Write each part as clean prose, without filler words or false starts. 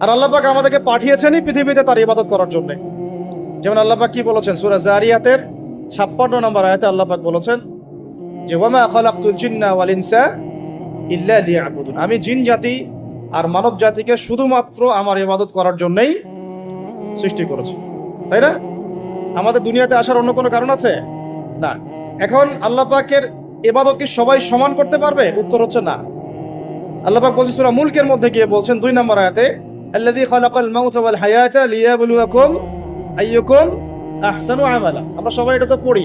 আর আল্লাহ পাক আমাদেরকে পাঠিয়েছেনই পৃথিবীতে তার ইবাদত করার জন্য। যেমন আল্লাহ পাক কি বলেছেন সূরা জারিয়াতের 56 নম্বর আয়াতে আল্লাহ পাক বলেছেন যে ওয়ামা খালাকতুল জিন্না ওয়াল ইনসা ইল্লা লিয়াবুদুন, আমি জিন জাতি আর মানব জাতিকে শুধুমাত্র আমার ইবাদত করার জন্যই সৃষ্টি করেছি। তাই না? আমাদের দুনিয়াতে আসার অন্য কোনো কারণ আছে? না। এখন আল্লাহ পাকের ইবাদত কি সবাই সমান করতে পারবে? উত্তর হচ্ছে না। আল্লাহ পাক বলছেন সূরা মুলকের মধ্যে গিয়ে বলছেন 2 নম্বর আয়াতে আল্লাযী খালাকাল মাউতা ওয়াল হায়াতা লিয়াবলুয়াকুম আইয়ুকুম আহসানু আমালা। আমরা সবাই এটা তো পড়ি।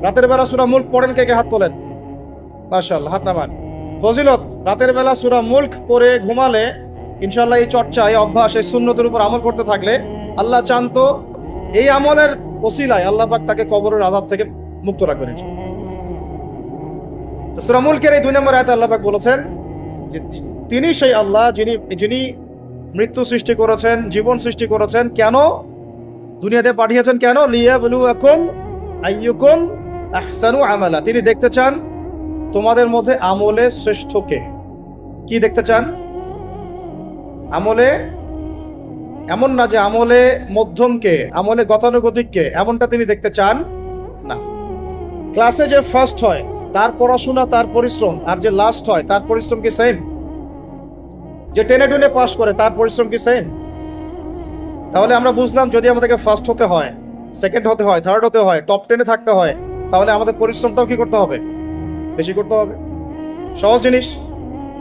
রাতের বেলা সূরা মুলক পড়েন, কে কে হাত তোলেন? মাশাআল্লাহ, হাত নামান। ফজিলত, রাতের বেলা সূরা মুলক পড়ে ঘুমালে ইনশাআল্লাহ এই চর্চা, এই অভ্যাস, এই সুন্নতের উপর আমল করতে থাকলে আল্লাহ চান তো এই আমলের ওসিলায় আল্লাহ পাক তাকে কবরের আযাব থেকে মুক্ত রাখবেন ইনশাআল্লাহ। সূরা মুলকের এই 2 নম্বর আয়াতে আল্লাহ পাক বলেছেন যে তিনি সেই আল্লাহ যিনি মৃত্যু সৃষ্টি করেছেন, জীবন সৃষ্টি করেছেন। কেন দুনিয়াতে পাঠিয়েছেন? কেন? লিয়াবলুয়াকুম আইয়ুকুম আহসানু আমালা। তিনি দেখতে চান তোমাদের মধ্যে আমলে শ্রেষ্ঠ কে। কি দেখতে চান? আমলে, এমন না যে আমলে মধ্যম কে, আমলে গতানুগতিক কে, এমনটা তিনি দেখতে চান না। ক্লাসে যে ফার্স্ট হয় তার পড়াশোনা, তার পরিশ্রম, আর যে লাস্ট হয় তার পরিশ্রম কি সেম? যে টেনে টুনে পাস করে তার পরিশ্রম কি সেম? তাহলে আমরা বুঝলাম যদি আমাদেরকে ফার্স্ট হতে হয়, সেকেন্ড হতে হয়, থার্ড হতে হয়, টপ 10-এ থাকতে হয়, তাহলে আমাদের পরিশ্রমটাও কি করতে হবে? বেশি করতে হবে। সহজ জিনিস।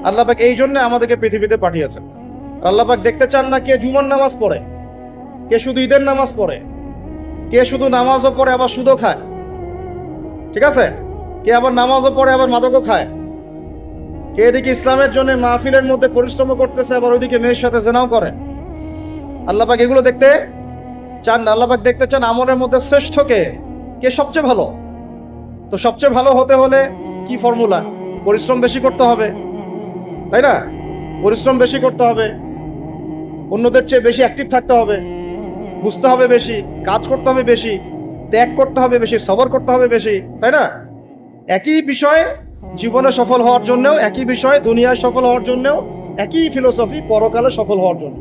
আল্লাহ পাক এই জন্য আমাদেরকে পৃথিবীতে পাঠিয়েছেন। আল্লাহ পাক দেখতে চান না কে জুমার নামাজ পড়ে, কে শুধু ঈদের নামাজ পড়ে, কে শুধু নামাজও পড়ে আবার সুদও খায়, ঠিক আছে, কে আবার নামাজও পড়ে আবার মাদকও খায়, কে এদিকে ইসলামের জন্য মাহফিলের মধ্যে পরিশ্রম করতেছে আবার ওইদিকে মেয়ের সাথে জেনাও করে। আল্লাহ পাক এগুলো দেখতে চান না। আল্লাহ পাক দেখতে চান আমলের মধ্যে শ্রেষ্ঠ কে, কে সবচেয়ে ভালো। তো সবচেয়ে ভালো হতে হলে কি ফর্মুলা? পরিশ্রম বেশি করতে হবে, তাই না? পরিশ্রম বেশি করতে হবে, অন্যদের চেয়ে বেশি অ্যাক্টিভ থাকতে হবে, বুঝতে হবে বেশি, কাজ করতে হবে বেশি, ত্যাগ করতে হবে বেশি, সবর করতে হবে বেশি, তাই না? একই বিষয় জীবনে সফল হওয়ার জন্যও, একই বিষয় দুনিয়ায় সফল হওয়ার জন্যও, একই ফিলোসফি পরকালে সফল হওয়ার জন্য।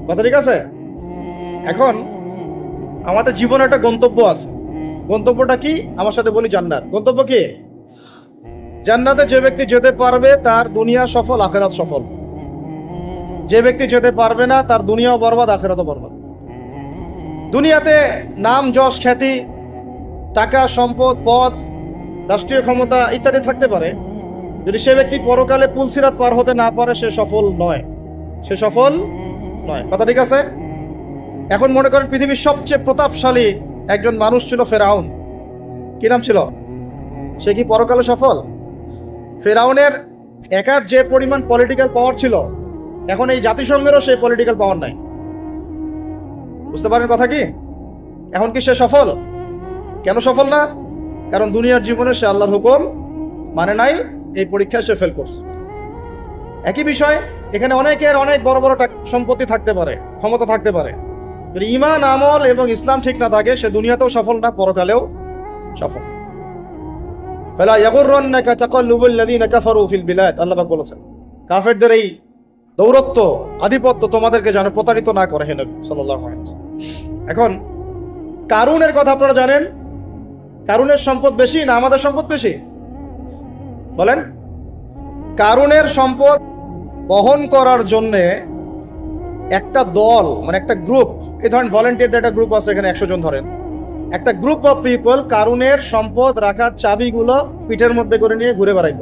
কথা ঠিক আছে? এখন আমাদের জীবনে একটা গন্তব্য আছে। গন্তব্যটা কি? আমার সাথে বলি জান্নাত। গন্তব্য কি? জান্নাতে যে ব্যক্তি যেতে পারবে তার দুনিয়া সফল, আখিরাত সফল। যে ব্যক্তি যেতে পারবে না তার দুনিয়াও বরবাদ, আখিরাতও বরবাদ। দুনিয়াতে নাম, যশ, খ্যাতি, টাকা, সম্পদ, পদ, রাষ্ট্রীয় ক্ষমতা ইত্যাদি থাকতে পারে। যদি সে ব্যক্তি পরকালে পুলসিরাত পার হতে না পারে সে সফল নয়, সে সফল নয়। কথা ঠিক আছে? এখন মনে করেন পৃথিবীর সবচেয়ে প্রতাপশালী একজন মানুষ ছিল ফেরাউন। কি নাম ছিল? সে কি পরকালে সফল? ফেরাউনের একার যে পরিমাণ পলিটিক্যাল পাওয়ার ছিল, এখন এই জাতিসংঘেরও সেই পলিটিক্যাল পাওয়ার নাই। বুঝতে পারেন কথা কি? এখন কি সে সফল? কেন সফল না? কারণ দুনিয়ার জীবনে সে আল্লাহর হুকুম মানে নাই, এই পরীক্ষায় সে ফেল করছে। একই বিষয় এখানে অনেকের অনেক বড় বড় সম্পত্তি থাকতে পারে, ক্ষমতা থাকতে পারে, যদি ঈমান, আমল এবং ইসলাম ঠিক না থাকে সে দুনিয়াতেও সফল না, পরকালেও সফল। ফালা ইয়াগুররান্নাকা তাকাল্লুবুল লাযিনা কাফারু ফিল বিলাদ। আল্লাহ পাক বলেছেন কাফেরদের এই দৌরত্ব, আধিপত্য তোমাদেরকে যেন প্রতারিত না করে, হে নবী সাল্লাল্লাহু আলাইহি ওয়াসাল্লাম। এখন কারুনের কথা আপনারা জানেন। কারুনের সম্পদ বেশি না আমাদের সম্পদ বেশি? বলেন। কারুনের সম্পদ বহন করার জন্যে একটা দল, মানে একটা গ্রুপ, এই ধরেন ভলেন্টিয়ারদের একটা গ্রুপ আছে, এখানে 100 জন ধরেন, একটা গ্রুপ অফ পিপল কারুনের সম্পদ রাখার চাবিগুলো পিঠের মধ্যে করে নিয়ে ঘুরে বেড়াইত।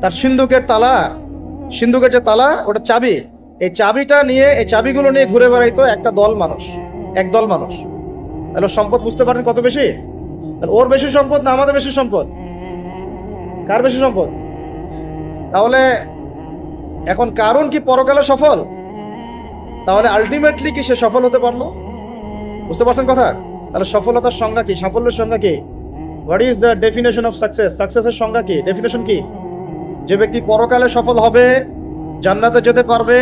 তার সিন্ধুকের তালা, সিন্ধুকের যে তালা ওটা চাবি, এই চাবিটা নিয়ে, এই চাবিগুলো নিয়ে ঘুরে বেড়াইতো একটা দল মানুষ, একদল মানুষ। তাহলে সম্পদ বুঝতে পারেন কত বেশি? তাহলে ওর বেশি সম্পদ না আমাদের বেশি সম্পদ? কার বেশি সম্পদ? তাহলে এখন কারুন কি পরকালে সফল? তাহলে আলটিমেটলি কি সে সফল হতে পারলো? বুঝতে পারছেন কথা? তাহলে সফলতার সংজ্ঞা কি? সাফল্যের সংজ্ঞা কি? What is the definition of success? সাকসেসের সংজ্ঞা কি? ডেফিনেশন কি? যে ব্যক্তি পরকালে সফল হবে, জান্নাতে যেতে পারবে,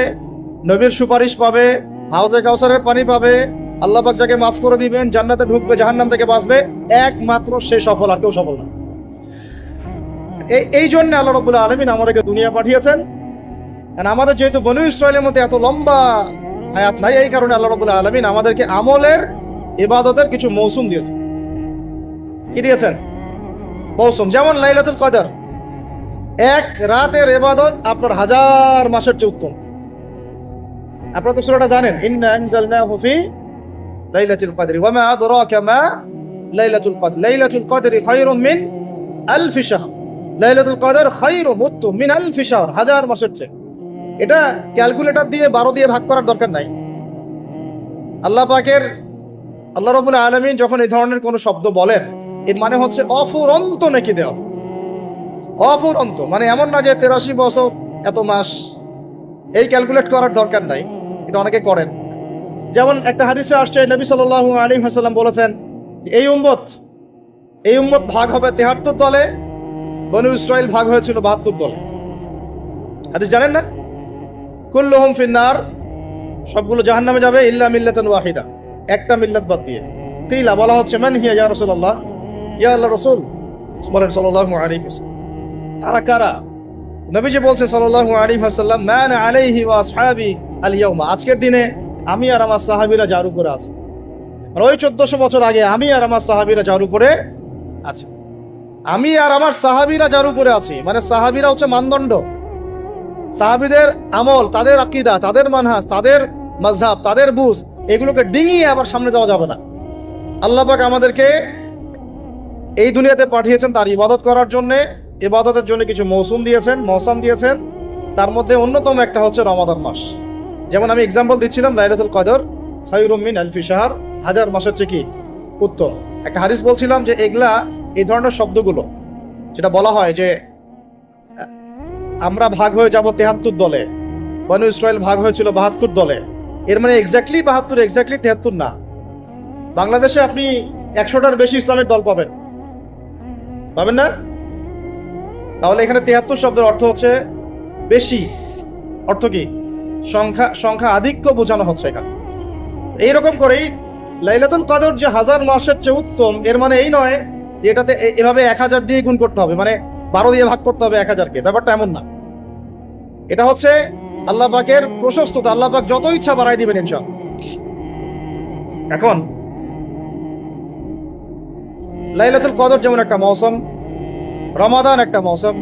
নবীর সুপারিশ পাবে, হাউজে কাউসারের পানি পাবে, আল্লাহ পাক যাকে মাফ করে দিবেন, জান্নাতে ঢুকবে, জাহান্নাম থেকে বাঁচবে, একমাত্র সে সফল, আর কেউ সফল না। এই জন্য আল্লাহ রাব্বুল আলামিন আমাদেরকে দুনিয়া পাঠিয়েছেন আর আমাদের যেহেতু বনু ইসরায়েলের মধ্যে এত লম্বা হায়াত নাই, এই কারণে আল্লাহ রাব্বুল আলামিন আমাদেরকে আমলের ইবাদতের কিছু মৌসুম দিয়েছেন। কি দিয়েছেন? মৌসুম। যেমন লাইলাতুল কদর, এক রাতের ইবাদত আপনার 1000 মাসের চেয়ে উত্তম। আপনারা তো সূরাটা জানেন, ইন্না আনজালনাহু ফি লাইলাতুল কদরি ওয়া মা আদরাকা মা লাইলাতুল কদর লাইলাতুল কদরি খায়রুম মিন আলফি শাহর। লাইলাতুল কদর খায়রুম উত্তম মিন আলফি শাহর, 1000 মাসের চেয়ে। এটা ক্যালকুলেটর দিয়ে 12 দিয়ে ভাগ করার দরকার নাই। আল্লাহ রাব্বুল আলামিন যখন এই ধরনের কোনো শব্দ বলেন, এর মানে হচ্ছে অফুরন্ত নেকি দেওয়া। অফুরন্ত মানে এমন না যে 83 বছর এত মাস, এই ক্যালকুলেট করার দরকার নাই। এটা অনেকে করেন। যেমন একটা হাদিসে আসছে, নবী সাল্লাল্লাহু আলাইহি ওয়াসাল্লাম বলেছেন যে এই উম্মত ভাগ হবে 73 দলে, বনু ইসরাইল ভাগ হয়েছিল 72 দলে। হাদিস জানেন না? কুল্লুহুম ফিন্নার, সবগুলো জাহান্নামে যাবে ইল্লা মিল্লাতান ওয়াহিদা, একটা মিল্লাত বাদ দিয়ে। কিলা, বলা হচ্ছে মান হিয়া ইয়া রাসূলুল্লাহ, ইয়া আল্লাহর রাসূল বলেন সাল্লাল্লাহু আলাইহি ওয়াসাল্লাম, তারা কারা? নবীজি বলছেন সাল্লাল্লাহু আলাইহি ওয়াসাল্লাম, মান আলাইহি ওয়া আসহাবি আল ইয়াউমা, আজকের দিনে আমি আর আমার সাহাবীরা যার উপরে আছে। আর ওই 1400 বছর আগে আমি আর আমার সাহাবীরা যার উপরে আছে। আমি আর আমার সাহাবীরা যার উপরে আছি, মানে সাহাবীরা হচ্ছে মানদণ্ড। সাহাবীদের আমল, তাদের আকীদা, তাদের মানহাজ, তাদের মাযহাব, তাদের বুঝ, এগুলোকে ডিঙিয়ে আবার সামনে যাওয়া যাবে না। আল্লাহ পাক আমাদেরকে এই দুনিয়াতে পাঠিয়েছেন তার ইবাদত করার জন্য। ইবাদতের জন্য কিছু মৌসুম দিয়েছেন। তার মধ্যে অন্যতম একটা হচ্ছে রমাদান মাস। যেমন আমি এক্সাম্পল দিচ্ছিলাম, লাইলাতুল কদর খায়রুম মিন আলফি শাহর, 1000 মাসের চেয়ে কি উত্তম। একটা হাদিস বলছিলাম যে এই ধরনের শব্দগুলো যেটা বলা হয় যে আমরা ভাগ হয়ে যাব 73 দলে, বনু ইসরাইল ভাগ হয়েছিল 72 দলে, এর মানে এক্স্যাক্টলি 72, এক্স্যাক্টলি 73 না। বাংলাদেশে আপনি 100টার বেশি ইসলামের দল পাবেন না? তাহলে এখানে 73 শব্দের অর্থ হচ্ছে বেশি। অর্থ কি? সংখ্যা আধিক্য বোঝানো হচ্ছে এখানে। এইরকম করেই লাইলাতুল কদর যে 1000 মাসের চেয়ে উত্তম, এর মানে এই নয় যে এটাতে এভাবে 1000 দিয়ে গুণ করতে হবে, মানে 12 দিয়ে ভাগ করতে হবে 1000কে। ব্যাপারটা এমন না। এটা হচ্ছে আল্লাহ পাকের প্রশস্ততা, আল্লাহ পাক যত ইচ্ছা বাড়াই দিবেন ইনশাআল্লাহ। এখন লাইলাতুল কদর যেমন একটা মৌসুম, রমাদান একটা মৌসুম,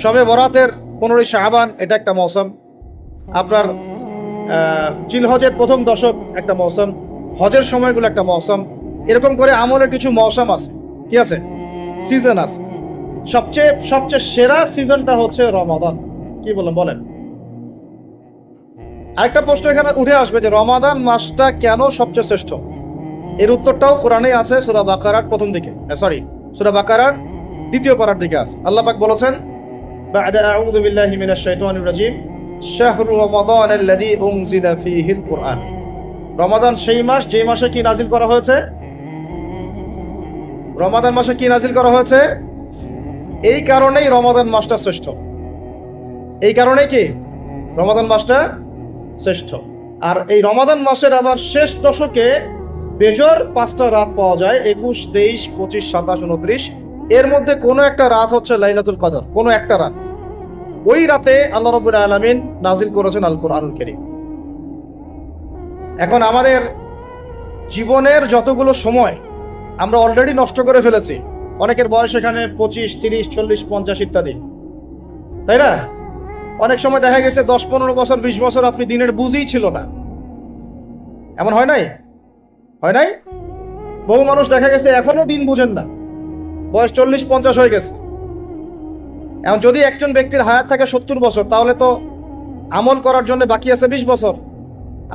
শবে বরাতের 15ই শাবান এটা একটা মৌসুম, আপনার জিলহজের প্রথম দশক একটা মৌসুম, হজের সময়গুলো একটা মৌসুম। এরকম করে আমলের কিছু মৌসুম আছে। কি আছে? সিজন আছে। সবচেয়ে সেরা সিজনটা হচ্ছে রমাদান। কি বলেন? আরেকটা প্রশ্ন এখানে উঠে আসবে যে রমাদান মাসটা কেন সবচেয়ে শ্রেষ্ঠ? এর উত্তরটাও কোরআনে আছে, সূরা বাকারার প্রথম দিকে, সূরা বাকারার 2য় পারার দিকে আছে। আল্লাহ পাক বলেছেন, বা'দা আউযু বিল্লাহি মিনাশ শাইতানির রাজীম, শাহরু রমাদানাল্লাযী উনজিলা ফীহিল কুরআন। রমাদান সেই মাস যে মাসে কি নাজিল করা হয়েছে? রমাদান মাসে কি নাজিল করা হয়েছে? এই কারণেই রমাদান মাসটা শ্রেষ্ঠ। এই কারণে কি রমাদান মাসটা শ্রেষ্ঠ। আর এই রমাদান মাসের আবার শেষ দশকে বেজর 5টা রাত পাওয়া যায়, 21, 23, 25, 27, 29। এর মধ্যে কোনো একটা রাত হচ্ছে লাইলাতুল কদর, কোনো একটা রাত। ওই রাতে আল্লাহ রাব্বুল আলামিন নাজিল করেছেন আল কুরআনুল কারীম। এখন আমাদের জীবনের যতগুলো সময় আমরা অলরেডি নষ্ট করে ফেলেছি। অনেকের বয়স এখানে 25, 30, 40, 50 ইত্যাদি, তাই না? অনেক সময় দেখা গেছে 10, 15 বছর, 20 বছর আপনি দিনের বুঝই ছিল না। এমন হয় নাই? বহু মানুষ দেখা গেছে এখনো দিন বুঝেন না, বয়স 40, 50 হয়ে গেছে। এখন যদি একজন ব্যক্তির হায়াত থাকে 70 বছর, তাহলে তো আমল করার জন্য বাকি আছে 20 বছর।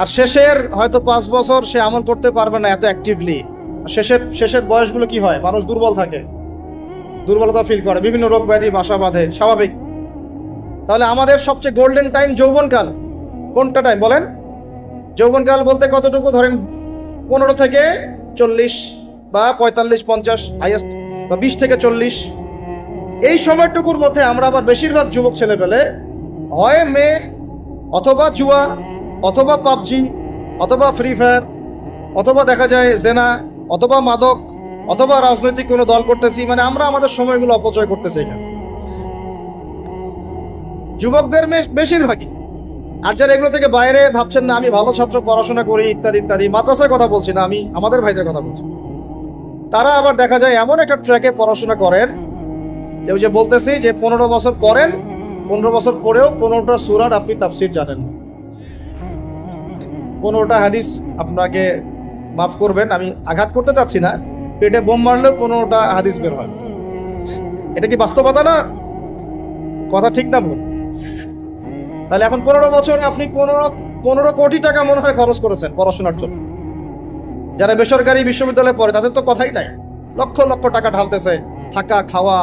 আর শেষের হয়তো 5 বছর সে আমল করতে পারবে না এত অ্যাক্টিভলি। শেষের বয়সগুলো কি হয়? মানুষ দুর্বল থাকে, দুর্বলতা ফিল করে, বিভিন্ন রোগ ব্যাধি বাসা বাঁধে, স্বাভাবিক। তাহলে আমাদের সবচেয়ে গোল্ডেন টাইম যৌবনকাল। কোনটা টাইম বলেন? যৌবনকাল বলতে কতটুকু? ধরেন 15 থেকে 40 বা 45, 50 হাইয়েস্ট, বা 20 থেকে 40। এই সময়টুকুর মধ্যে আমরা আবার বেশিরভাগ যুবক ছেলে পেলে হয় মেয়ে, অথবা জুয়া, অথবা পাবজি, অথবা ফ্রি ফায়ার, অথবা দেখা যায় জেনা, অথবা মাদক, অথবা রাজনৈতিক কোনো দল করতেছি। মানে আমরা আমাদের সময়গুলো অপচয় করতেছি এখানে। যুবকদের বেশিরভাগই। আর যারা এগুলো থেকে বাইরে ভাবছেন না আমি ভালো ছাত্র, পড়াশোনা করি ইত্যাদি ইত্যাদি, মাদ্রাসার কথা বলছি না, আমি আমাদের ভাইদের কথা বলছি, তারা আবার দেখা যায় এমন একটা ট্র্যাকে পড়াশোনা করেন যে ওই যে বলতেছি যে 15 বছর পড়েন, 15 বছর পরেও 15টা সূরার আপনি তাফসীর জানেন, 15টা হাদিস। আপনাকে মাফ করবেন, আমি আঘাত করতে চাচ্ছি না, পেটে বোম মারলেও 15টা হাদিস বের হয়। এটা কি বাস্তবতা না? কথা ঠিক না ভুল? তাহলে এখন 15 বছরে আপনি 15 কোটি টাকা মনে হয় খরচ করেছেন পড়াশোনার জন্য। যারা বেসরকারি বিশ্ববিদ্যালয়ে পড়ে তাদের তো কথাই নাই, লক্ষ লক্ষ টাকা ঢালতেছে, থাকা খাওয়া,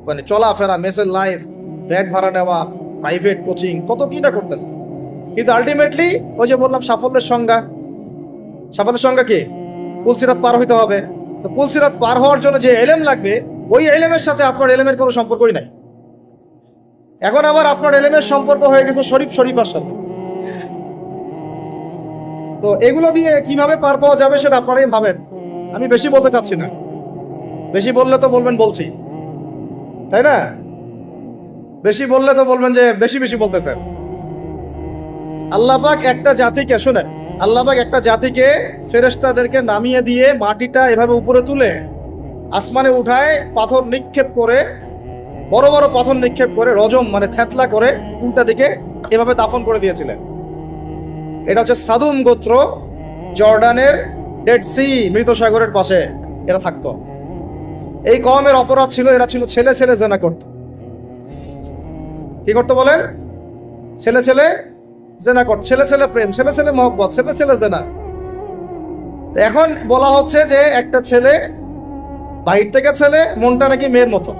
মানে চলাফেরা, মেসের লাইফ, ফ্ল্যাট ভাড়া নেওয়া, প্রাইভেট কোচিং, কত কি না করতেছে। কিন্তু আলটিমেটলি ওই যে বললাম সাফল্যের সংজ্ঞা কি? পুলসিরাত পার হইতে হবে। তো পুলসিরাত পার হওয়ার জন্য যে এলেম লাগবে, ওই এলেমের সাথে আপনার এলেমের কোনো সম্পর্কই নাই। এখন আবার আপনার এলেমের সম্পর্ক হয়ে গেছে শরীফার সাথে। তো এগুলো দিয়ে কিভাবে পার পাওয়া যাবে সেটা আপনারাই ভাবেন, আমি বেশি বলতে চাচ্ছি না। বেশি বললে তো বলবেন বলছি, তাই না? বেশি বললে তো বলবেন যে বেশি বেশি বলতেছেন। আল্লাহ পাক একটা জাতিকে, শুনেন, আল্লাহ পাক একটা জাতিকে ফেরেশতাদেরকে নামিয়ে দিয়ে মাটিটা এভাবে উপরে তুলে আসমানে উঠায় পাথর নিক্ষেপ করে, বড় বড় পাথর নিক্ষেপ করে, রজম মানে থেতলা করে উল্টা দিকে এভাবে দাফন করে দিয়েছিলেন। এটা হচ্ছে সাদুম গোত্র, জর্ডানের ডেড সি, মৃত সাগরের পাশে এরা থাকতো। এই কওমের অপরাধ ছিল, এরা ছিল ছেলে ছেলে জেনা করত। কি করতো বলেন? ছেলে ছেলে জেনা করত, ছেলে ছেলে প্রেম, ছেলে ছেলে মহব্বত, ছেলে ছেলে জেনা। এখন বলা হচ্ছে যে একটা ছেলে, বাহির থেকে ছেলে, মনটা নাকি মেয়ের মতো।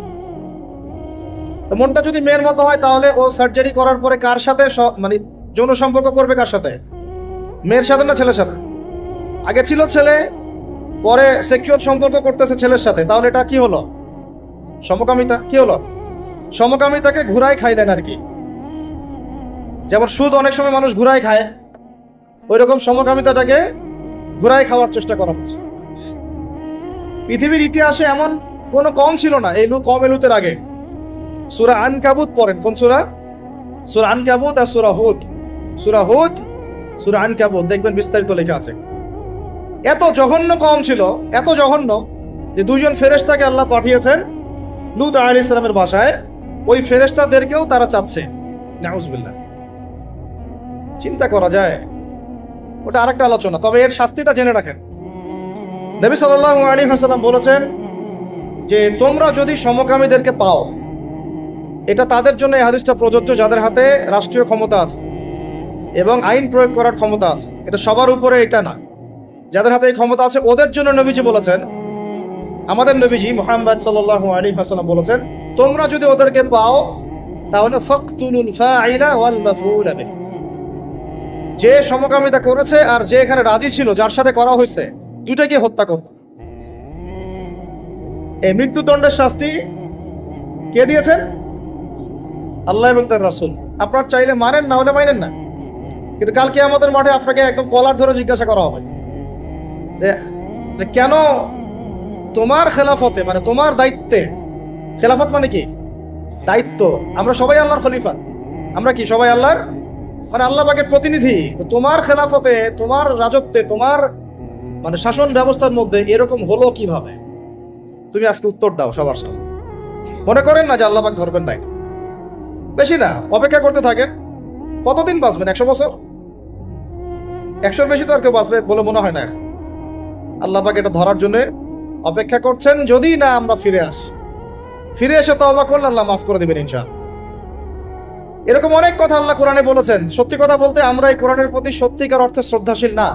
মনটা যদি মেয়ের মতো হয় তাহলে ও সার্জারি করার পরে কার সাথে মানে যৌন সম্পর্ক করবে? কার সাথে? মেয়ের সাথে না ছেলের সাথে? আগে ছিল ছেলে, পরে সেক্সুয়াল সম্পর্ক করতেছে ছেলের সাথে, তাহলে এটা কি হলো? সমকামিতা। কি হলো? সমকামিতাকে ঘুরাই খাইলেন আর কি। যেমন সুদ অনেক সময় মানুষ ঘুরাই খায়, ওই রকম সমকামিতাটাকে ঘুরাই খাওয়ার চেষ্টা করা হচ্ছে। পৃথিবীর ইতিহাসে এমন কোনো কম ছিল না এই কম এলুতের আগে। সূরা আনকাবুত পড়েন। কোন সূরা? সূরা আনকাবুত আর সূরা হুদ। সূরা হুদ, সূরা আনকাবুত, দেখবেন বিস্তারিত লেখা আছে। এত জঘন্য কম ছিল, এত জঘন্য যে দুইজন ফেরেশতাকে আল্লাহ পাঠিয়েছেন লূত আলাইহিস সালামের বাসায়, ওই ফেরেশতাদেরকেও তারা চাচ্ছে। নাউজুবিল্লাহ। চিন্তা করা যায়? ওটা আরেকটা আলোচনা, তবে এর শাস্তিটা জেনে রাখেন। নবী সাল্লাল্লাহু আলাইহি ওয়াসাল্লাম বলেছেন যে তোমরা যদি সমকামীদেরকে পাও, এটা তাদের জন্য এই হাদিসটা প্রযোজ্য যাদের হাতে রাষ্ট্রীয় ক্ষমতা আছে এবং আইন প্রয়োগ করার ক্ষমতা আছে। এটা সবার উপরে এটা না, যাদের হাতে এই ক্ষমতা আছে ওদের জন্য নবীজি বলেছেন, আমাদের নবীজি মুহাম্মদ সাল্লাল্লাহু আলাইহি ওয়াসাল্লাম বলেছেন, তোমরা যদি ওদেরকে পাও তাহলে ফাকতুলুল ফাইলা ওয়াল মাফউল বিহি, যে সমকামিতা করেছে আর যে এখানে রাজি ছিল, যার সাথে করা হয়েছে, দুটাকে হত্যা করবে। এই মৃত্যুদণ্ডের শাস্তি কে দিয়েছেন? আল্লাহ এবং তার রাসূল। আপনার চাইলে মানেন, না হলে মানেন না, কিন্তু কাল কিয়ামতের মাঠে আপনাকে একদম কলার ধরে জিজ্ঞাসা করা হবে যে কেন তোমার খেলাফতে, মানে তোমার দায়িত্বে, খেলাফত মানে কি? দায়িত্ব। আমরা সবাই আল্লাহর খলিফা, আমরা কি সবাই আল্লাহর, মানে আল্লাহ পাকের প্রতিনিধি। তো তোমার খেলাফতে, তোমার রাজত্বে, তোমার মানে শাসন ব্যবস্থার মধ্যে এরকম হলো কিভাবে? তুমি আজকে উত্তর দাও সবার সামনে। মনে করেন না যে আল্লাহ পাক ধরবেন নাই, বেশি না, অপেক্ষা করতে থাকেন। কতদিন বাঁচবেন? 100 বছর? 100-র বেশি তো আর কেউ বাঁচবে বলে মনে হয় না। আল্লাহ পাক এটা ধরার জন্য অপেক্ষা করছেন, যদি না আমরা ফিরে এসে তওবা করলে আল্লাহ মাফ করে দেবেন ইনশাআল্লাহ। এরকম অনেক কথা আল্লাহ কোরআনে বলেছেন। সত্যি কথা বলতে আমরা এই কোরআনের প্রতি সত্যিকার অর্থে শ্রদ্ধাশীল না।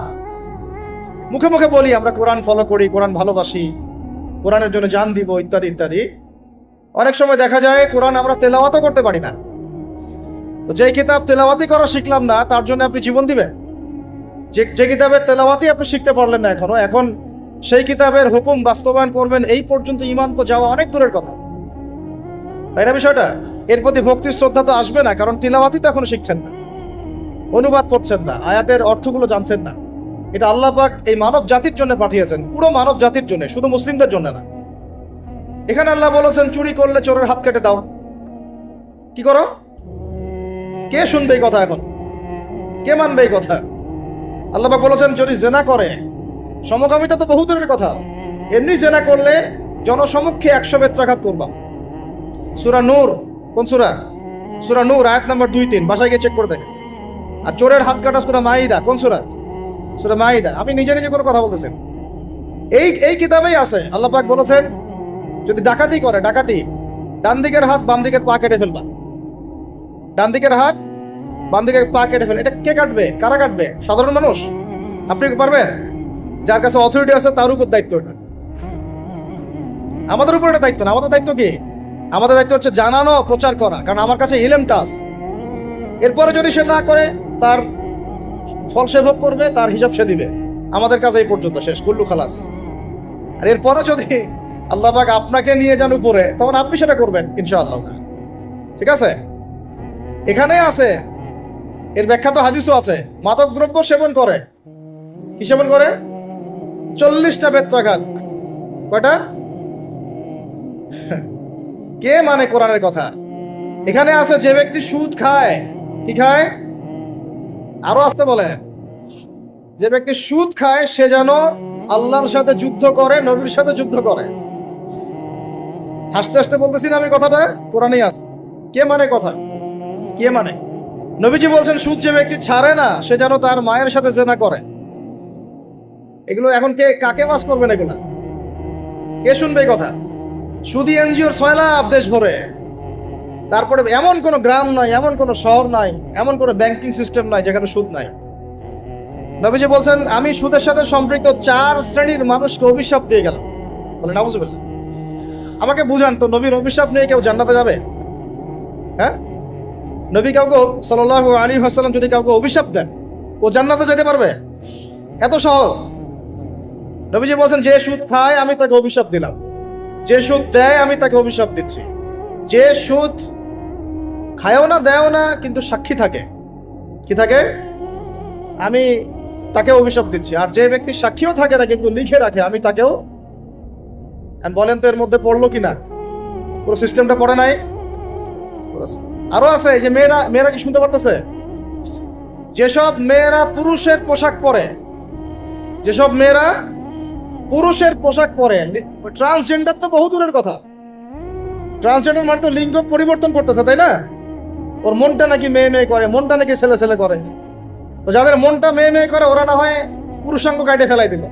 মুখে মুখে বলি আমরা কোরআন ফলো করি, কোরআন ভালোবাসি, কোরআনের জন্য জান দিব ইত্যাদি ইত্যাদি। অনেক সময় দেখা যায় কোরআন আমরা তেলাওয়াতও করতে পারি না। তো যে কিতাব তেলাওয়াতি করা শিখলাম না, তার জন্য আপনি জীবন দিবেন? যে কিতাবের তেলাওয়াতি আপনি শিখতে পারলেন না এখনো, এখন সেই কিতাবের হুকুম বাস্তবায়ন করবেন, এই পর্যন্ত ঈমান তো যাওয়া অনেক দূরের কথা, তাই না বিষয়টা? এর প্রতি ভক্তি শ্রদ্ধা তো আসবে না, কারণ তিলাওয়াতি তো এখনো শিখছেন না, অনুবাদ করছেন না, আয়াতের অর্থগুলো জানছেন না। এটা আল্লাহ পাক এই মানব জাতির জন্য পাঠিয়েছেন, পুরো মানব জাতির জন্য, শুধু মুসলিমদের জন্য না। এখানে আল্লাহ বলেছেন চুরি করলে চোরের হাত কেটে দাও। কি করো? কে শুনবে এই কথা? এখন কে মানবে এই কথা? আল্লাহ পাক বলেছেন যদি জেনা করে, সমকামিতা তো বহু দূরের কথা, এমনি জেনা করলে জনসমক্ষে 100 বেত্রাঘাত করবা। সূরা নূর, কোন সূরা? সূরা নূর আয়াত নাম্বার 2-3, বাসায় গিয়ে চেক করে দেখেন। আর চোরের হাত কাটা সূরা মাইদা, কোন সূরা? সূরা মাইদা। আপনি নিজে নিজে কোনো কথা বলতেছেন, এই কিতাবেই আছে। আল্লাহ পাক বলেছেন যদি ডাকাতি করে, ডাকাতি, ডান দিকের হাত বাম দিকের পা কেটে ফেলবা। ডান দিকের হাত বাম দিকের পা কেটে ফেল। এটা কে কাটবে? কারা কাটবে? সাধারণ মানুষ? আপনি পারবেন? যার কাছে অথরিটি আছে তার উপর দায়িত্ব এটা। আমাদের উপর এটা দায়িত্ব না। আমাদের দায়িত্ব কি? আমাদের দায়িত্ব হচ্ছে জানানো, প্রচার করা, কারণ আমার কাছে ইলমটা আছে। এরপরে যদি সে না করে, তার ফল সে ভোগ করবে, তার হিসাব সে দিবে। আমাদের কাছে এই পর্যন্ত শেষ, কুল্লু খালাস। আর এরপরে যদি আল্লাহ পাক আপনাকে নিয়ে যান উপরে, তখন আপনি সেটা করবেন ইনশাআল্লাহ। ঠিক আছে? এখানে আছে, এর ব্যাখ্যা তো হাদিসও আছে। মাদক দ্রব্য সেবন করে, কি সেবন করে? 40টা বেত্রাঘাত। কয়টা? কে মানে কোরআনের কথা? এখানে আছে যে ব্যক্তি সুদ খায়, কি খায়? আরো আসতে বলে, যে ব্যক্তি সুদ খায় সে যেন আল্লাহর সাথে যুদ্ধ করে, নবীর সাথে যুদ্ধ করে। হাসতে হাসতে বলতেছি না আমি কথাটা, কোরআনেই আছে। কে মানে কথা? কে মানে? নবীজি বলছেন সুদ যে ব্যক্তি ছাড়ে না সে যেন তার মায়ের সাথে জেনা করে। এগুলো এখন কে কাকে ওয়াজ করবেন? এগুলা কে শুনবে এই কথা? সুদী এনজিওর 6 লাখ দেশ ভরে, তারপরে এমন কোনো গ্রাম নাই, এমন কোনো শহর নাই, এমন কোনো ব্যাংকিং সিস্টেম নাই যেখানে সুদ নাই। নবীজি বলছেন আমি সুদের সাথে সম্পৃক্ত 4 শ্রেণীর মানুষকে অভিশাপ দিয়ে গেলাম। বলে নাউজুবিল্লাহ। আমাকে বুঝান তো, নবীর অভিশাপ নিয়ে কেউ জান্নাতে যাবে? হ্যাঁ? নবী কাউকে সাল্লাল্লাহু আলাইহি ওয়াসাল্লাম যদি কাউকে অভিশাপ দেন, ও জান্নাতে যেতে পারবে? এত সহজ? নবীজি বলছেন যে সুদ খায় আমি তাকে অভিশাপ দিলাম, যে সুদ দেয় আমি তাকে অভিশাপ দিচ্ছি। যে সুদ খায়ও না দেয়ও না কিন্তু সাক্ষী থাকে, কি থাকে? আমি তাকে অভিশাপ দিচ্ছি। আর যে ব্যক্তি সাক্ষীও থাকে না কিন্তু লিখে রাখে, আমি তাকেও। বলেন তো এর মধ্যে পড়লো কিনা? পুরো সিস্টেমটা পড়ে নাই? আরো আছে, এই যে মেয়েরা কি শুনতে পারতেছে? যেসব মেয়েরা পুরুষের পোশাক পরে, যেসব মেয়েরা পুরুষের পোশাক পরে, ট্রান্সজেন্ডার তো বহু দূরের কথা। ট্রান্সজেন্ডার মানে তো লিঙ্গ পরিবর্তন করতেছে, তাই না? ওর মনটা নাকি মেয়ে মেয়ে করে, মনটা নাকি ছেলে ছেলে করে। তো যাদের মনটা মেয়ে মেয়ে করে ওরা না হয় পুরুষাঙ্গ কাটে ফেলাই দিল,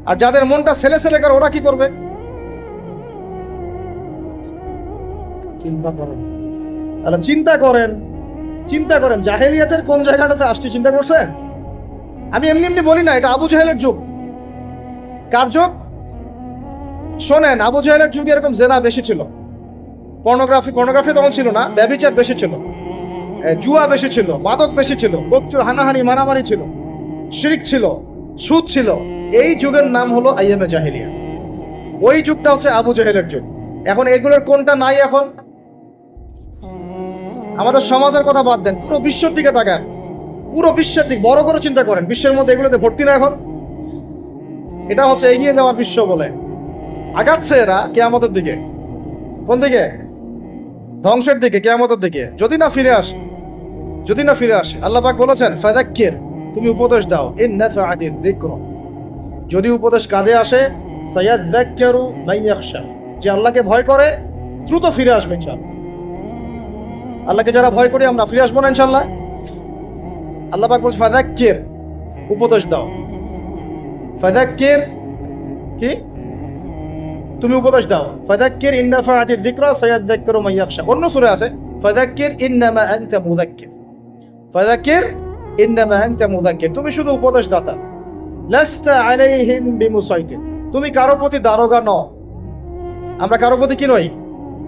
আর যাদের মনটা ছেলে ছেলে করে ওরা কি করবে? চিন্তা করেন, চিন্তা করেন জাহেলিয়াতের কোন জায়গাটাতে আসছে, চিন্তা করছেন? আমি এমনি এমনি বলি না, এটা আবু জাহেলের যুগ। কার যুগ? শোনেন, আবু জাহেলের যুগে এরকম জেনা বেশি ছিল, পর্নোগ্রাফি তখন ছিল না, ব্যভিচার বেশি ছিল, জুয়া বেশি ছিল, মাদক বেশি ছিল, গোত্র হানাহানি মারামারি ছিল, শিরক ছিল, সুদ ছিল। এই যুগের নাম হলো আইয়ামে জাহেলিয়া। ওই যুগটা হচ্ছে আবু জাহেলের যুগ। এখন এগুলোর কোনটা নাই? এখন আমাদের সমাজের কথা বাদ দেন, পুরো বিশ্বের দিকে তাকান, পুরো বিশ্বের দিক বড় করে চিন্তা করেন। বিশ্বের মধ্যে এগুলোতে ভর্তি না এখন? এটা হচ্ছে এগিয়ে যাওয়ার বিশ্ব বলে। আগাচ্ছে এরা কিয়ামতের দিকে। কোন দিকে? ধ্বংসের দিকে, কিয়ামতের দিকে। যদি না ফিরে আসে। আল্লাহ পাক বলেছেন ফাযাক্কির, তুমি উপদেশ দাও, ইন নাফআতিয যিকর, যদি উপদেশ কাজে আসে, সায়াযাক্কারু মান ইয়াখশা, যে আল্লাহকে ভয় করে দ্রুত ফিরে আসবে ইনশাআল্লাহ। আল্লাহকে যারা ভয় করি আমরা ফিরে আসবো না ইনশাআল্লাহ? আল্লাহ পাক বলছে ফাযাক্কির, উপদেশ দাও। ফাযাক্কির কি? তুমি উপদেশ দাও। ফাযাক্কির ইন নাফআতিয যিকরা সায়াযাক্কারু মান ইয়াখশা। অন্য সূরা আছে ফাযাক্কির ইন্নামা আনতা মুযাক্কির, ফাযাক্কির ইন্নামা আনতা মুযাক্কির, তুমি শুধু উপদেশ দাতা। লাস্তা আলাইহিম বিমুসাইতির, তুমি কারো প্রতি দারোগা নও। আমরা কারো প্রতি কি নই?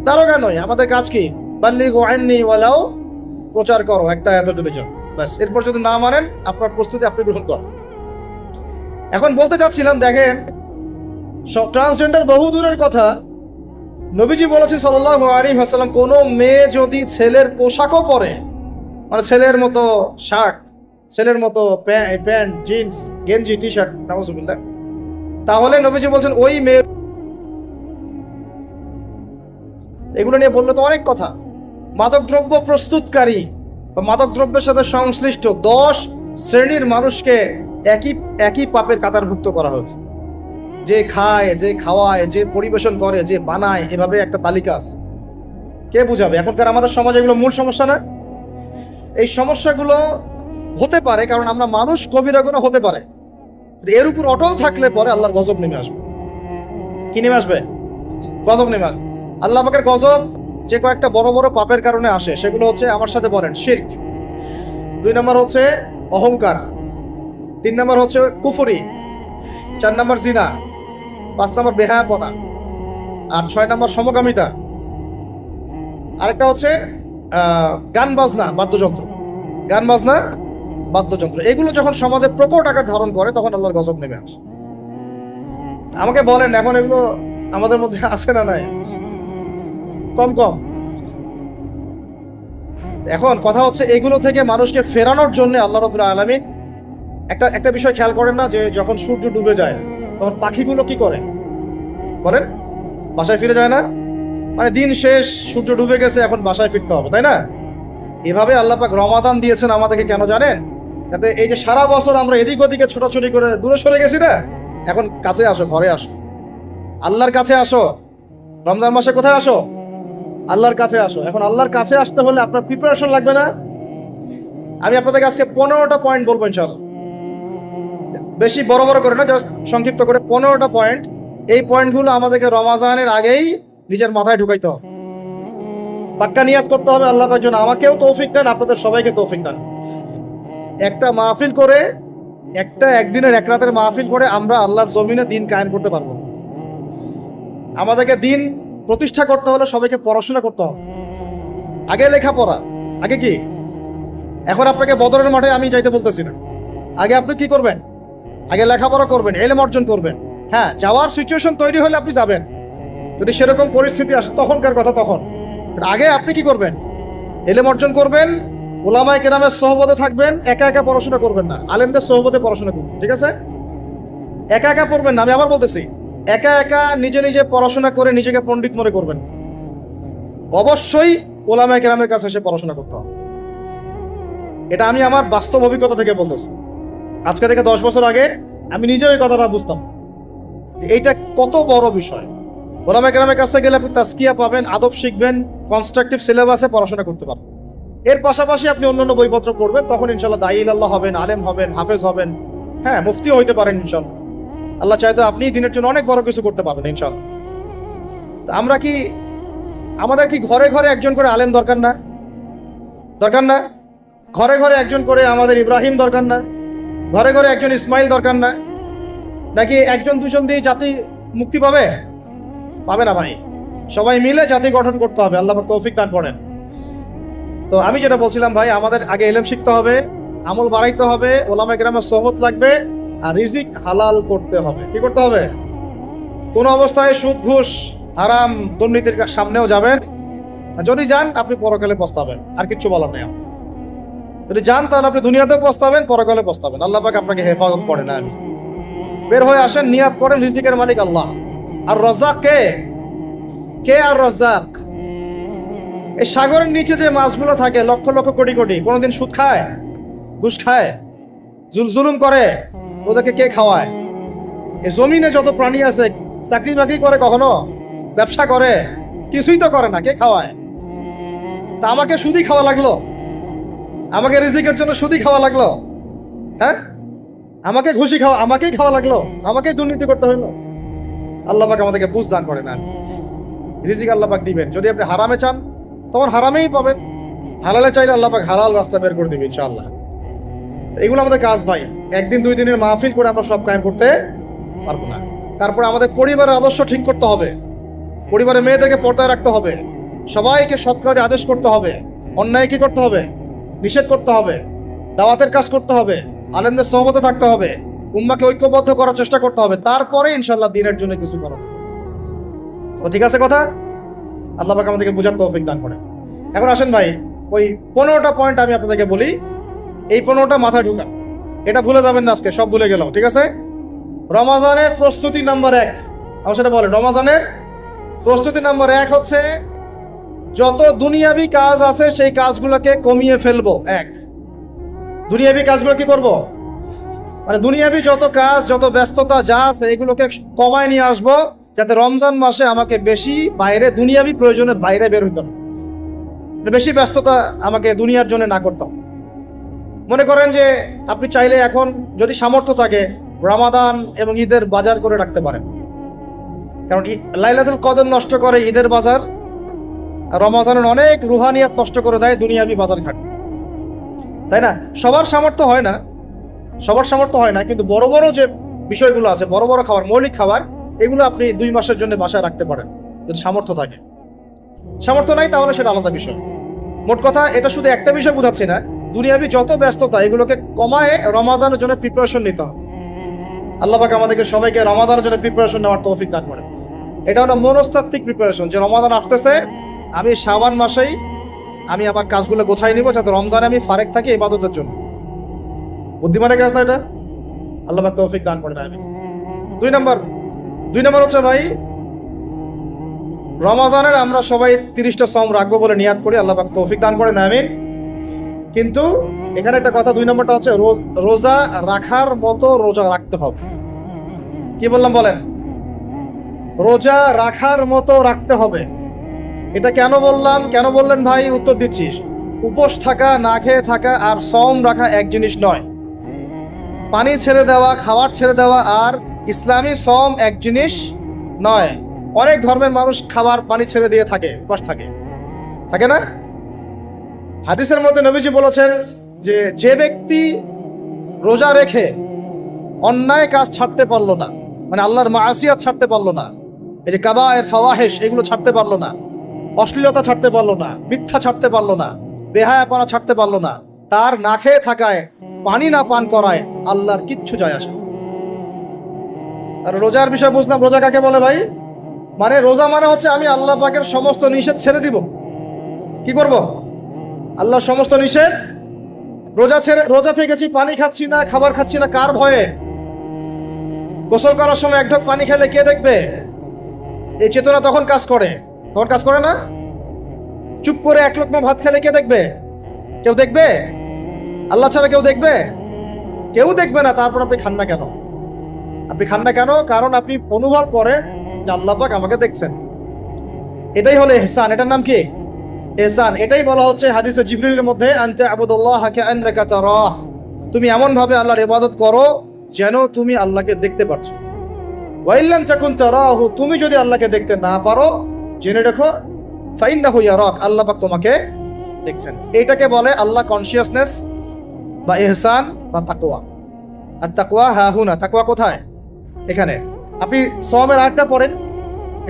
দারোগা নই। আমাদের কাজ কি? বাল্লিগু আন্নী ওয়ালাউ, প্রচার করো একটা এতটুকু যাও, ব্যাস। এরপর যদি না মানেন আপনার প্রস্তুতি আপনি গ্রহণ করেন। এখন বলতে চাচ্ছিলাম, দেখেন ট্রান্সজেন্ডার বহু দূরের কথা, নবীজি বলেছেন সাল্লাল্লাহু আলাইহি ওয়াসাল্লাম, কোনো মেয়ে যদি ছেলের পোশাকও পরে, মানে ছেলের মতো শার্ট, ছেলের মতো প্যান্ট, জিন্স, গেঞ্জি, টি শার্ট, নাউজুবিল্লাহ, তাহলে নবীজি বলছেন ওই মেয়ে। এগুলো নিয়ে বললে তো অনেক কথা। মাদকদ্রব্য প্রস্তুতকারী বা মাদক দ্রব্যের সাথে সংশ্লিষ্ট 10 শ্রেণীর মানুষকে একই পাপের কাতারভুক্ত করা হয়েছে। যে খায়, যে খাওয়ায়, যে পরিবেশন করে, যে বানায়, এভাবে একটা তালিকা আছে। কে বুঝাবে? এখনকার আমাদের সমাজে এগুলো মূল সমস্যা না? এই সমস্যাগুলো হতে পারে কারণ আমরা মানুষ, কবিরা গুনাহ হতে পারে। এর উপর অটল থাকলে পরে আল্লাহর গজব নেমে আসবে। কি নেমে আসবে? গজব নেমে আসবে। আল্লাহ পাকের গজব যে কয়েকটা বড় বড় পাপের কারণে আসে সেগুলো হচ্ছে, আমার সাথে বলেন, শিরক। 2 নম্বর হচ্ছে অহংকার। 3 নম্বর হচ্ছে কুফরি। 4 নম্বর জিনা। 5 নম্বর বেহায়াপনা। আর 6 নম্বর সমকামিতা। আরেকটা হচ্ছে গান বাজনা, বাদ্যযন্ত্র। গান বাজনা, বাদ্যযন্ত্র, এগুলো যখন সমাজে প্রকট আকার ধারণ করে তখন আল্লাহর গজব নেমে আসে। আমাকে বলেন, এখন এগুলো আমাদের মধ্যে আছে না নাই? কম কম। এখন কথা হচ্ছে, এগুলো থেকে মানুষকে ফেরানোর জন্য আল্লাহ রাব্বুল আলামিন একটা বিষয় খেয়াল করেন না, যে যখন সূর্য ডুবে যায় তখন পাখিগুলো কি করে বলেন? বাসায় ফিরে যায় না? মানে দিন শেষ, সূর্য ডুবে গেছে, এখন বাসায় ফিরতে হবে, তাই না? এভাবে আল্লাহ পাক রমাদান দিয়েছেন আমাদেরকে, কেন জানেন? যাতে এই যে সারা বছর আমরা এদিক ওদিকে ছোটাছুটি করে দূরে সরে গেছি না, এখন কাছে আসো, ঘরে আসো, আল্লাহর কাছে আসো। রমজান মাসে কোথায় আসো? আল্লাহর কাছে আসো। এখন আল্লাহর কাছে আসতে হলে আপনার প্রিপারেশন লাগবে না? আমি আপনাদেরকে আজকে 15টা পয়েন্ট বলবো ইনশাআল্লাহ। বেশি বড় বড় করে না, জাস্ট সংক্ষিপ্ত করে 15টা পয়েন্ট। এই পয়েন্টগুলো আমাদেরকে রমাজানের আগেই নিজের মাথায় ঢুকাইতে হবে। পাক্কা নিয়াত করতে হবে আল্লাহ পাকের জন্য। আমাকেও তৌফিক দেন, আপনাদের সবাইকে তৌফিক দেন। একটা মাহফিল করে, একদিনের এক রাতের মাহফিল করে আমরা আল্লাহর জমিনে দিন কায়েম করতে পারবো। আমাদেরকে দিন প্রতিষ্ঠা করতে হলে সবাইকে পড়াশোনা করতে হবে। আগে লেখাপড়া, আগে কি? এখন আপনাকে বদরের মাঠে আমি যাইতে বলতেছি না। আগে আপনি কি করবেন? আগে লেখাপড়া করবেন, ইলম অর্জন করবেন। হ্যাঁ, যাওয়ার সিচুয়েশন তৈরি হলে আপনি যাবেন, যদি সেরকম পরিস্থিতি আসে তখনকার কথা তখন। আগে আপনি কি করবেন? ইলম অর্জন করবেন, উলামায়ে কেরামের সোহবতে থাকবেন। একা একা পড়াশোনা করবেন না, আলেমদের সোহবতে পড়াশোনা করবেন, ঠিক আছে? একা একা পড়বেন না, আমি আবার বলতেছি, একা একা নিজে নিজে পড়াশোনা করে নিজেকে পণ্ডিত মনে করবেন। অবশ্যই উলামায়ে কেরামের কাছে এসে পড়াশোনা করতে হবে। এটা আমি আমার বাস্তব অভিজ্ঞতা থেকে বলতেছি। আজকে থেকে 10 বছর আগে আমি নিজেও এই কথাটা বুঝতাম যে এইটা কত বড় বিষয়। উলামায়ে কেরামের কাছে গেলে আপনি তাজকিয়া পাবেন, আদব শিখবেন, কনস্ট্রাকটিভ সিলেবাসে পড়াশোনা করতে পারবেন। এর পাশাপাশি আপনি অন্যান্য বইপত্র পড়বেন, তখন ইনশাল্লাহ দায়ী ইলাল্লাহ হবেন, আলেম হবেন, হাফেজ হবেন, হ্যাঁ, মুফতিও হইতে পারেন ইনশাল্লাহ। আল্লাহ চাইতো আপনি দিনের জন্য অনেক বড় কিছু করতে পারবেন ইনশাল্লাহ। আমাদের কি ঘরে ঘরে একজন করে আলেম দরকার না? দরকার না? ঘরে ঘরে একজন করে আমাদের ইব্রাহিম দরকার না? ঘরে ঘরে একজন ইসমাইল দরকার না? নাকি একজন দুজন দিয়ে জাতি মুক্তি পাবে? পাবে না ভাই। সবাই মিলে জাতি গঠন করতে হবে। আল্লাহ পাক তৌফিক দান করেন। তো আমি যেটা বলছিলাম ভাই, আমাদের আগে ইলম শিখতে হবে, আমল বাড়াইতে হবে, ওলামায়ে কেরামের সোহবত লাগবে, আর রিজিক হালাল করতে হবে। কি করতে হবে? কোন অবস্থায় সুদ, ঘুষ, হারাম, দুর্নীতির সামনেও যাবেন। যদি যান আপনি পরকালে পস্তাবেন, আর কিচ্ছু বলার নেই। যদি যান তাহলে আপনি দুনিয়াতেও পস্তাবেন, পরকালে পস্তাবেন। আল্লাহ পাক আপনাকে হেফাজত করেন। আমি বের হয়ে আসেন, নিয়াত করেন, রিজিকের মালিক আল্লাহ। আর রাজ্জাক কে? কে আর রাজ্জাক? এই সাগরের নিচে যে মাছগুলো থাকে লক্ষ লক্ষ কোটি কোটি, কোনোদিন সুদ খায়? ঘুষ খায়? জুলুম করে? ওদেরকে কে খাওয়ায়? এই জমিনে যত প্রাণী আছে চাকরি বাকরি করে, কখনো ব্যবসা করে? কিছুই তো করে না। কে খাওয়ায়? তা আমাকে সুদই খাওয়া লাগলো? আমাকে রিজিকের জন্য সুদই খাওয়া লাগলো? হ্যাঁ, আমাকে ঘুষি খাওয়া, আমাকেই খাওয়া লাগলো? আমাকেই দুর্নীতি করতে হইলো? আল্লাহ পাক আমাদেরকে বুঝ দান করে না। রিজিক আল্লাহ পাক দিবেন। যদি আপনি হারামে চান তখন হারামেই পাবেন, হালালে চাইলে আল্লাহ পাক হালাল রাস্তা বের করে দিবে ইনশাআল্লাহ। এগুলো আমাদের কাজ ভাই। একদিন দুই দিনের মাহফিল করে আমরা সব কায়েম করতে পারবো না। তারপরে আমাদের পরিবারের আদর্শ ঠিক করতে হবে, পরিবারের মেয়েদেরকে পর্দায় রাখতে হবে, সবাইকে সৎ কাজে আদেশ করতে হবে, অন্যায় কি করতে হবে? নিষেধ করতে হবে, দাওয়াতের কাজ করতে হবে, আলেমদের সোহবতে থাকতে হবে, উম্মাহকে ঐক্যবদ্ধ করার চেষ্টা করতে হবে। তারপরে ইনশাআল্লাহ দিনের জন্য কিছু করা যাবে। তো ঠিক আছে কথা? আল্লাহ পাক আমাদেরকে বুঝার তৌফিক দান করেন। এখন আসেন ভাই, ওই 15টা পয়েন্ট আমি আপনাদেরকে বলি, এই 15টা মাথায় ঢুকান। এটা ভুলে যাবেন না, আজকে সব ভুলে গেলাম, ঠিক আছে? রমাজানের প্রস্তুতি নাম্বার 1, আমার সেটা বলেন। রমাজানের প্রস্তুতি নাম্বার 1 হচ্ছে যত দুনিয়াবি কাজ আছে সেই কাজগুলোকে কমিয়ে ফেলবো। এক, দুনিয়াবি কাজগুলো কি করব, মানে দুনিয়াবি যত কাজ, যত ব্যস্ততা যা আছে এগুলোকে কমায় নিয়ে আসবো, যাতে রমজান মাসে আমাকে বেশি বাইরে দুনিয়াবি প্রয়োজনে বাইরে বের হইতে না, বেশি ব্যস্ততা আমাকে দুনিয়ার জন্য না করতে হবে। মনে করেন যে আপনি চাইলে এখন যদি সামর্থ্য থাকে রমাদান এবং ঈদের বাজার করে রাখতে পারেন, কারণ লাইলাতুল কদর নষ্ট করে ঈদের বাজার, আর রমজানের অনেক রুহানিয়াত নষ্ট করে দেয় দুনিয়াবি বাজার ঘাট, তাই না? সবার সামর্থ্য হয় না, সবার সামর্থ্য হয় না, কিন্তু বড় বড় যে বিষয়গুলো আছে, বড় বড় খাবার, মৌলিক খাবার, এগুলো আপনি 2 মাসের জন্য বাসায় রাখতে পারেন যদি সামর্থ্য থাকে। সামর্থ্য নাই তাহলে সেটা আলাদা বিষয়। মোট কথা এটা শুধু একটা বিষয় বোঝাচ্ছি না, দুনিয়াবি যত ব্যস্ততা এগুলোকে কমায় রমাদানের জন্য প্রিপারেশন নিতে হবে। আল্লাহ পাক আমাদেরকে সবাইকে রমাদানের জন্য প্রিপারেশন নেওয়ার তৌফিক দান করেন। এটা হলো মনস্তাত্ত্বিক প্রিপারেশন, যে রমাদান আসতেছে, আমি শাবান মাসেই আমি আমার কাজগুলো গোছাই নিব যাতে রমজানে আমি ফারেক থাকি ইবাদতের জন্য। বুদ্ধিমানের কাজ না এটা? আল্লাহ পাক তৌফিক দান করেন। আমি 2 নম্বর হচ্ছে ভাই, রমজানের আমরা সবাই 30টা সওম রাখবো বলে নিয়াত করি, আল্লাহ পাক তৌফিক দান করেন, আমিন। কিন্তু এখানে একটা কথা, 2 নম্বরটা হচ্ছে রোজা রাখার মতো রোজা রাখতে হবে। কি বললাম বলেন? রোজা রাখার মতো রাখতে হবে। এটা কেন বললাম, কেন বললেন ভাই? উত্তর দিচ্ছিস। উপোস থাকা, না খেয়ে থাকা আর সওম রাখা এক জিনিস নয়। পানি ছেড়ে দেওয়া, খাবার ছেড়ে দেওয়া আর ইসলামী সওম এক জিনিস নয়। অনেক ধর্মের মানুষ খাবার পানি ছেড়ে দিয়ে থাকে, উপোস থাকে, থাকে না? হাদিসের মধ্যে নবীজি বলেছেন যে যে ব্যক্তি রোজা রেখে অন্যায় কাজ ছাড়তে পারলো না, মানে আল্লাহর মাসিয়াত ছাড়তে পারলো না, এই যে কাবায়ের ফাওয়াহিশ এগুলো ছাড়তে পারলো না, অশ্লীলতা ছাড়তে পারলো না, মিথ্যা ছাড়তে পারলো না, বেহায়াপনা ছাড়তে পারলো না, তার না খেয়ে থাকায়, পানি না পান করায় আল্লাহর কিচ্ছু যায় আসে। আর রোজার বিষয় বুঝলাম, রোজা কাকে বলে ভাই? মানে রোজা মানে হচ্ছে আমি আল্লাহ পাকের সমস্ত নিষেধ ছেড়ে দিব। কি করব? আল্লাহর সমস্ত নিষেধ, রোজা থেকেছি, পানি খাচ্ছি না, খাবার খাচ্ছি না, কার ভয়ে? গোসল করার সময় এক ঢোক পানি খেলে কে দেখবে? এই চেতনা তখন কাজ করে, তখন কাজ করে না? চুপ করে এক লোকমা ভাত খেলে কে দেখবে? কেউ দেখবে? আল্লাহ ছাড়া কেউ দেখবে? কেউ দেখবে না। তারপর আপনি খান না কেন? আপনি খান না কেন? কারণ আপনি অনুভব করেন যে আল্লাহ পাক আমাকে দেখছেন। এটাই হলো ইহসান। এটার নাম কি? ইহসান। এটাই বলা হচ্ছে হাদিসে জিবরিলের মধ্যে, আনতা আবুদুল্লাহ কাআন্নাকা তারাহ, তুমি এমন ভাবে আল্লাহর ইবাদত করো যেন তুমি আল্লাহকে দেখতে পাচ্ছ। ওয়া ইল্লাম তাকুন তারাহু, তুমি যদি আল্লাহকে দেখতে না পারো জেনে রাখো ফাইন্নাহু ইয়ারাক, আল্লাহ পাক তোমাকে দেখছেন। এটাকে বলে আল্লাহ কনসিয়াসনেস বা ইহসান বা তাকওয়া। আর তাকওয়া হাহুনা, তাকওয়া কোথায়? এখানে। আপনি সওমের আয়াতটা পড়েন,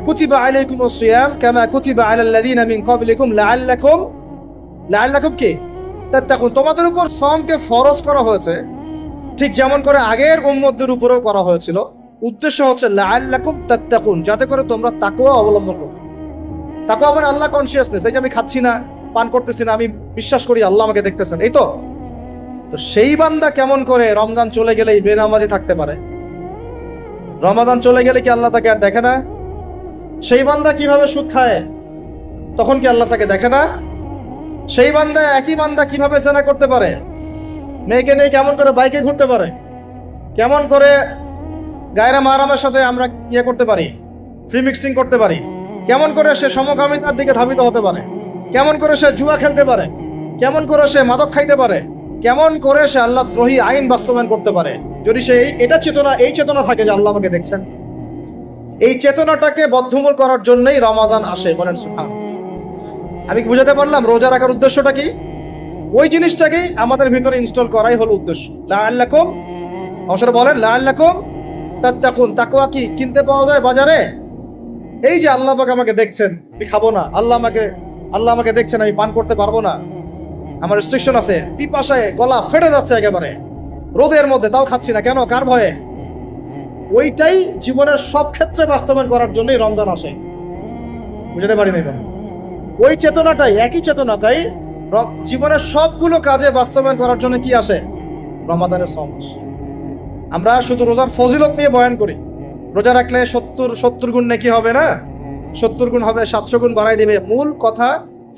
কুতিবা আলাইকুমুস সিয়াম কামা কুতিবা আলাল লাযিনা মিন ক্বাবলিকুম লাআল্লাকুম কি তাত্তাকুন, তোমাদের উপর সওমকে ফরজ করা হয়েছে ঠিক যেমন করে আগের উম্মতদের উপরেও করা হয়েছিল। উদ্দেশ্য হচ্ছে লাআল্লাকুম তাত্তাকুন, যাতে করে তোমরা তাকওয়া অবলম্বন করো। তাকওয়া মানে আল্লাহ কনসিয়াসনেস, এই যে আমি খাচ্ছি না, পান করতেছি না, আমি বিশ্বাস করি আল্লাহ আমাকে দেখতেছেন, এই তো। তো সেই বান্দা কেমন করে রমজান চলে গেলেই বেনামাজি থাকতে পারে? রমজান চলে গেলে কি আল্লাহ তাকে আর দেখে না? সেই বান্দা কিভাবে সুদ খায়, তখন কি আল্লাহ তাকে দেখে না? সেই বান্দা, একই বান্দা কিভাবে জেনা করতে পারে? মেয়েকে নিয়ে কেমন করে বাইকে ঘুরতে পারে? কেমন করে গায়রা মাহরামের সাথে আমরা করতে পারি, ফ্রি মিক্সিং করতে পারি? কেমন করে সে সমকামিতার দিকে ধাবিত হতে পারে? কেমন করে সে জুয়া খেলতে পারে? কেমন করে সে মাদক খাইতে পারে? কেমন করে সে আল্লাহ দ্রোহী আইন বাস্তবায়ন করতে পারে? যদি সে এই চেতনা থাকে যে আল্লাহ আমাকে দেখছেন। এই চেতনাটাকে বদ্ধমূল করার জন্যই রমাজান আসে। বলেন সুবহানাল্লাহ। আমি কি বুঝাতে পারলাম রোজা রাখার উদ্দেশ্যটা কি? ওই জিনিসটাকেই আমাদের ভিতরে ইনস্টল করাই হলো উদ্দেশ্য। লাআল্লাকুম, অবশ্যই বলেন লাআল্লাকুম তাত্তাকুন। তাকওয়া কি কিনতে পাওয়া যায় বাজারে? এই যে আল্লাহ পাক আমাকে দেখছেন, আমি খাবো না, আল্লাহ আমাকে দেখছেন, আমি পান করতে পারবো না, আমার রেস্ট্রিকশন আছে, পিপাসায় গলা ফেটে যাচ্ছে একেবারে রোদের মধ্যে, তাও খাচ্ছি না কেন? কার ভয়ে? ওইটাই জীবনের সব ক্ষেত্রে বাস্তবায়ন করার জন্যই রমজান আসে। বুঝতে পারি না? ওই চেতনাটাই, একই চেতনাটাই জীবনের সবগুলো কাজে বাস্তবায়ন করার জন্য কি আসে? রমাদানের সমাস। আমরা শুধু রোজার ফজিলত নিয়ে বয়ান করি, রোজা রাখলে 70 গুণ নাকি হবে না, 70 গুণ হবে, 700 গুণ বাড়াই দেবে। মূল কথা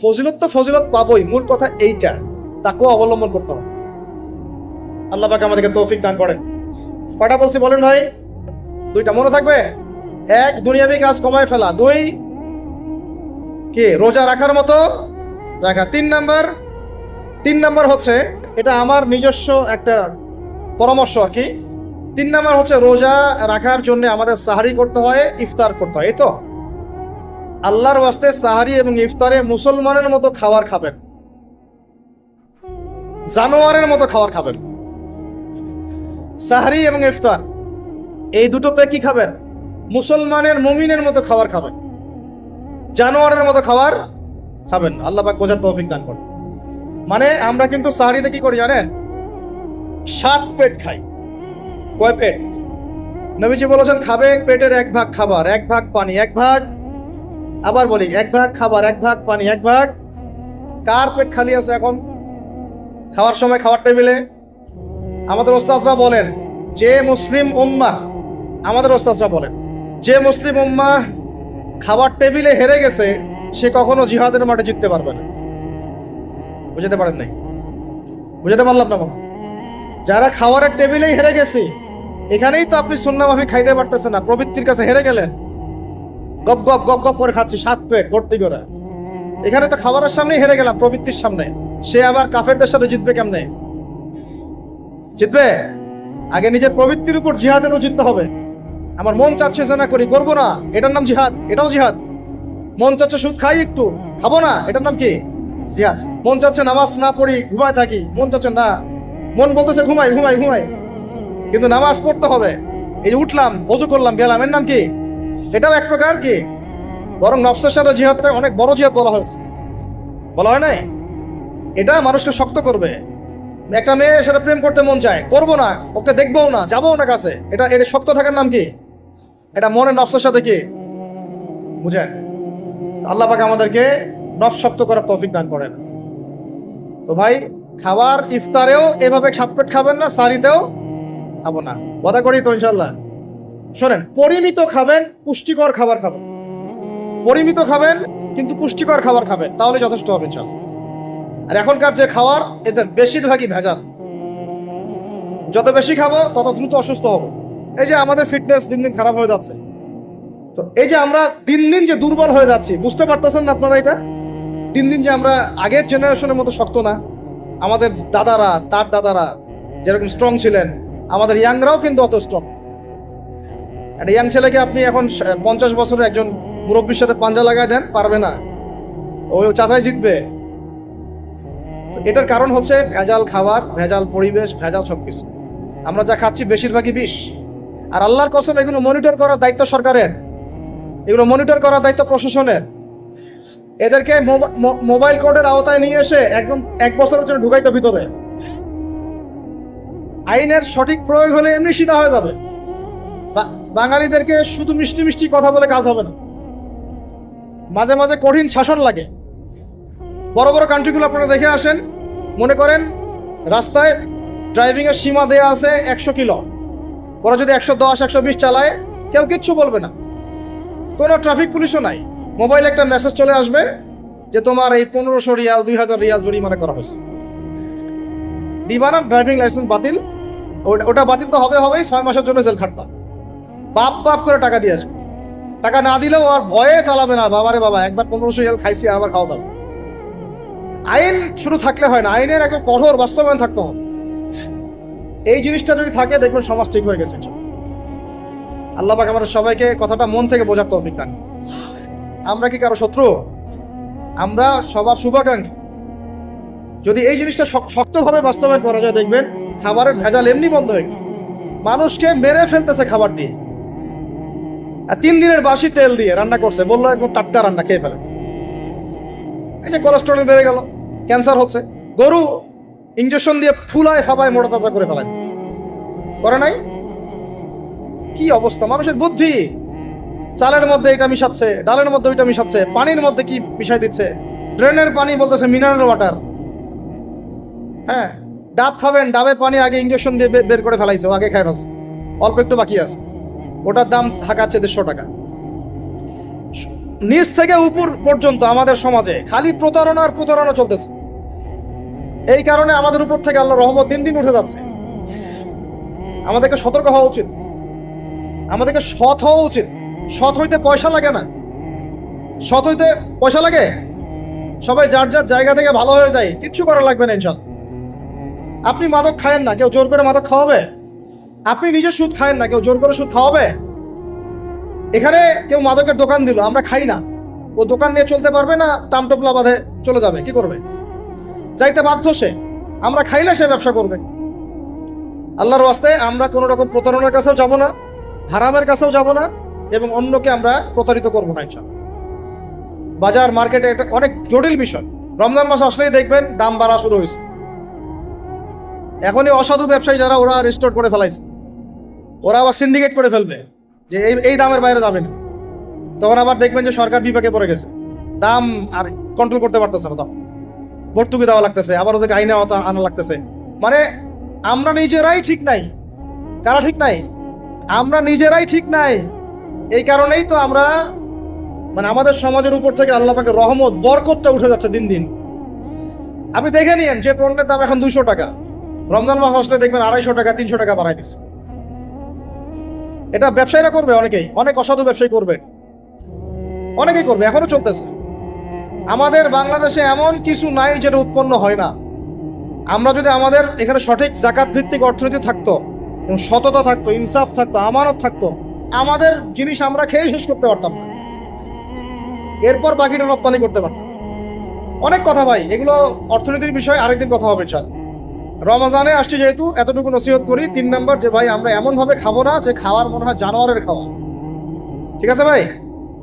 ফজিলত তো ফজিলত পাবোই, মূল কথা এইটা, তাকেও অবলম্বন করতে হবে। আল্লাহ পাক আমাদেরকে তৌফিক দান করেন। কয়টা বলছি বলেন ভাই? দুইটা মনে থাকবে। এক, দুনিয়াবি কাজ কমায় ফেলা। দুই, কি রোজা রাখার মতো রাখা। তিন নাম্বার হচ্ছে, এটা আমার নিজস্ব একটা পরামর্শ আর কি। 3 নাম্বার হচ্ছে রোজা রাখার জন্য আমাদের সাহারি করতে হয়, ইফতার করতে হয়। এই তো আল্লাহর ওয়াস্তে সাহারি এবং ইফতারে মুসলমানের মতো খাবার খাবেন, জানোয়ারের মতো খাবার খাবেন। সাহারি এবং ইফতার এই দুটোতে কি খাবেন? মুসলমানের, মুমিনের মতো খাবার খাবেন, জানোয়ারের মতো খাবার খাবেন। আল্লাহ পাক বোঝার তৌফিক দান করেন। মানে আমরা কিন্তু সাহারিতে কি করি জানেন? 7 পেট খাই। কয় পেট? নবীজি বলেছেন খাবে পেটের 1 ভাগ খাবার, 1 ভাগ পানি, 1 ভাগ, আবার বলি 1 ভাগ খাবার, 1 ভাগ পানি, 1 ভাগ। কার পেট খালি আছে এখন খাওয়ার সময় খাওয়ার টেবিলে? আমাদের ওস্তাদরা বলেন যে মুসলিম উম্মাহ, আমাদের ওস্তাদরা বলেন যে মুসলিম উম্মাহ খাবার টেবিলে হেরে গেছে, সে কখনো জিহাদের মাঠে জিততে পারবে না। বুঝতে পারেন নাই? বুঝতে পারলাম না বাবা? যারা খাওয়ারের টেবিলেই হেরে গেছে, এখানেই তো আপনি সুন্নাহ মাফিক খাইতে পারতেছেন না, প্রবৃত্তির কাছে হেরে গেলেন। গপ গপ গপ গপ করে খাচ্ছি 7 পেট ভর্তি করে। এখানে তো খাবারের সামনেই হেরে গেলাম, প্রবৃত্তির সামনে। সে আবার কাফেরদের সাথে জিতবে কেমনে? জিতবে আগে নিজের প্রবৃত্তির উপর জিহাদেরও জিততে হবে। আমার মন চাচ্ছে না করি, করবো না, এটার নাম জিহাদ, এটাও জিহাদ। মন চাচ্ছে সুদ খাই একটু, খাবো না, এটার নাম কি? জিহাদ। মন চাচ্ছে নামাজ না পড়ি, ঘুমায় থাকি, মন চাচ্ছে না, মন বলতেছে ঘুমাই ঘুমাই ঘুমাই, কিন্তু নামাজ পড়তে হবে। এই যে উঠলাম, ওযু করলাম, গেলাম, এর নাম কি? এটাও এক প্রকার কি? বরং নফসের সাথে জিহাদটা অনেক বড় জিহাদ বলা হয়েছে, বলা হয় নাই? এটা মানুষকে শক্ত করবে। একটা মেয়ে সেটা প্রেম করতে মন চায়, করবো না, ওকে দেখবো না, যাবো না কাছে, এটা শক্ত থাকার নাম কি? এটা মনের নফসের সাথে কি বুঝেন? আল্লাহ পাক আমাদেরকে নফস শক্ত করার তৌফিক দান করেন। তো ভাই, খাবার ইফতারেও এভাবে 7 পেট খাবেন না, সারিতেও খাবো না, কথা করি তো ইনশাল্লাহ। শোনেন, পরিমিত খাবেন, পুষ্টিকর খাবার খাবেন। পরিমিত খাবেন কিন্তু পুষ্টিকর খাবার খাবেন, তাহলে যথেষ্ট হবে ইনশাল্লাহ। আর এখনকার যে খাবার, এদের বেশিরভাগই ভেজাল। যত বেশি খাবো তত দ্রুত অসুস্থ হবো। এই যে আমাদের ফিটনেস দিন দিন খারাপ হয়ে যাচ্ছে, তো এই যে আমরা দিন দিন যে দুর্বল হয়ে যাচ্ছি, বুঝতে পারতেছেন না আপনারা? এটা দিন দিন যে আমরা আগের জেনারেশনের মতো শক্ত না। আমাদের দাদারা, তার দাদারা যেরকম স্ট্রং ছিলেন, আমাদের ইয়াংরাও কিন্তু অত স্ট্রং। একটা ইয়াং ছেলেকে আপনি এখন 50 বছরের একজন মুরব্বীর সাথে পাঞ্জা লাগায় দেন, পারবে না, ওই চাচাই জিতবে। তো এটার কারণ হচ্ছে ভেজাল খাবার, ভেজাল পরিবেশ, ভেজাল সবকিছু। আমরা যা খাচ্ছি বেশিরভাগই বিষ। আর আল্লাহর কসম, এগুলো মনিটর করার দায়িত্ব সরকারের, এগুলো মনিটর করার দায়িত্ব প্রশাসনের। এদেরকে মোবাইল কোর্টের আওতায় নিয়ে এসে একদম 1 বছরের জন্য ঢুকাইতে ভিতরে। আইনের সঠিক প্রয়োগ হলে এমনি সিধা হয়ে যাবে। বাঙালিদেরকে শুধু মিষ্টি মিষ্টি কথা বলে কাজ হবে না, মাঝে মাঝে কঠিন শাসন লাগে। বড় বড় কান্ট্রিগুলো আপনারা দেখে আসেন, মনে করেন রাস্তায় ড্রাইভিং এর সীমা দেয়া আছে 100 কিলো, ওরা যদি 110 120 চালায়, কেউ কিচ্ছু বলবে না, কোনো ট্রাফিক পুলিশও নাই। মোবাইলে একটা মেসেজ চলে আসবে যে তোমার এই 1500 রিয়াল 2000 রিয়াল জরিমানা করা হয়েছে। দিবা না, ড্রাইভিং লাইসেন্স বাতিল। ওটা বাতিল তো হবেই, 6 মাসের জন্য জেল খাটবা। বাপ করে টাকা দিয়ে আসবে। টাকা না দিলেও আর ভয়ে চালাবে না, বাবারে বাবা একবার 1500 রিয়াল খাইছি, আবার খাওয়া যাবে। আইন শুরু থাকলে হয় না, আইনের একটা কঠোর বাস্তবায়ন থাকতে হবে। এই জিনিসটা যদি থাকে, দেখবেন সমাজ ঠিক হয়ে গেছে। আল্লাহ পাক আমাদের সবাইকে কথাটা মন থেকে বোঝার তৌফিক দান। আমরা কি কারো শত্রু? আমরা সবার শুভাকাঙ্ক্ষী। যদি এই জিনিসটা শক্তভাবে বাস্তবায়ন করা যায়, দেখবেন খাবারের ভেজাল এমনি বন্ধ হয়ে গেছে। মানুষকে মেরে ফেলতেছে খাবার দিয়ে, আর 3 দিনের বাসি তেল দিয়ে রান্না করছে, বললো একদম টাটকা রান্না, খেয়ে ফেলে। এই যে কোলেস্টেরল বেড়ে গেল, ক্যান্সার হচ্ছে। গরু ইঞ্জেকশন দিয়ে ফুলায় ফাপায় মোটা তাজা করে ফেলায়, করে নাই? কি অবস্থা মানুষের বুদ্ধি! চালের মধ্যে এটা মিশাচ্ছে, ডালের মধ্যে ওইটা মিশাচ্ছে, পানির মধ্যে কি মিশাই দিচ্ছে, ড্রেনের পানি বলতেছে মিনারেল ওয়াটার। হ্যাঁ, ডাব খাবেন, ডাবের পানি আগে ইঞ্জেকশন দিয়ে বের করে ফেলাইছে, আগে খাই ফেলছে, অল্প একটু বাকি আছে, ওটার দাম হাঁকাচ্ছে 150 টাকা। নিচ থেকে উপর পর্যন্ত আমাদের সমাজে খালি প্রতারণা আর প্রতারণা চলতেছে। এই কারণে আমাদের উপর থেকে আল্লাহ রহমত দিন দিন উঠে যাচ্ছে। আমাদেরকে সতর্ক হওয়া উচিত, আমাদেরকে সৎ হওয়া উচিত। সৎ হইতে পয়সা লাগে না, সৎ হইতে পয়সা লাগে? সবাই যার যার জায়গা থেকে ভালো হয়ে যায়, কিচ্ছু করা লাগবে না ইনশাল্লাহ। আপনি মাদক খায়েন না, কেউ জোর করে মাদক খাওয়াবে? আপনি নিজে সুদ খায়েন না, কেউ জোর করে সুদ খাওয়াবে? এখানে কেউ মাদকের দোকান দিল, আমরা খাই না, ও দোকান নিয়ে চলতে পারবে না? টামটোপলা বাঁধে চলে যাবে, কি করবে? যাইতে বাধ্য সে। আমরা খাইলে সে ব্যবসা করবে। আল্লাহর ওয়াস্তে আমরা কোনো রকম প্রতারণার কাছেও যাব না, হারামের কাছেও যাব না, এবং অন্যকে আমরা প্রতারিত করবো না ইনশাআল্লাহ। বাজার মার্কেটে এটা অনেক জটিল বিষয়। রমজান মাস আসলেই দেখবেন দাম বাড়া শুরু হয়েছে। এখনই অসাধু ব্যবসায়ী যারা, ওরা রেস্টোর করে ফেলাইছে, ওরা আবার সিন্ডিকেট করে ফেলবে যে এই দামের বাইরে যাবে না। তখন আবার দেখবেন যে সরকার বিপাকে পড়ে গেছে, দাম আর কন্ট্রোল করতে পারতেছে না, তখন ভর্তুকি দেওয়া লাগতেছে, আবার ওদেরকে আইনে আনা লাগতেছে। মানে আমরা নিজেরাই ঠিক নাই। কারা ঠিক নাই? আমরা নিজেরাই ঠিক নাই। এই কারণেই তো আমরা, মানে আমাদের সমাজের উপর থেকে আল্লাহ পাকের রহমত, বরকতটা উঠে যাচ্ছে দিন দিন। আপনি দেখে নিয়েন, যে পণ্যের দাম এখন 200 টাকা, রমজান মাস আসলে দেখবেন 250 টাকা 300 টাকা বাড়াই দিচ্ছে। এটা ব্যবসায়ীরা করবে, অনেকেই, অনেক অসাধু ব্যবসায়ী করবে, অনেকেই করবে, এখনো চলতেছে। আমাদের বাংলাদেশে এমন কিছু নাই যেটা উৎপন্ন হয় না। আমরা যদি আমাদের এখানে সঠিক জাকাত ভিত্তিক অর্থনীতি থাকতো, এবং সততা থাকতো, ইনসাফ থাকতো, আমানত থাকতো, আমাদের জিনিস আমরা খেয়ে শেষ করতে পারতাম না, এরপর বাকিটা রপ্তানি করতে পারতাম। অনেক কথা ভাই, এগুলো অর্থনীতির বিষয়, আরেকদিন কথা হবে চাল। রমজানে আসছি যেহেতু, এতটুকু নসিহত করি। 3 নম্বর, যে ভাই আমরা এমন ভাবে খাবো না যে খাওয়ার মনে হয় জানোয়ারের খাওয়া। ঠিক আছে ভাই?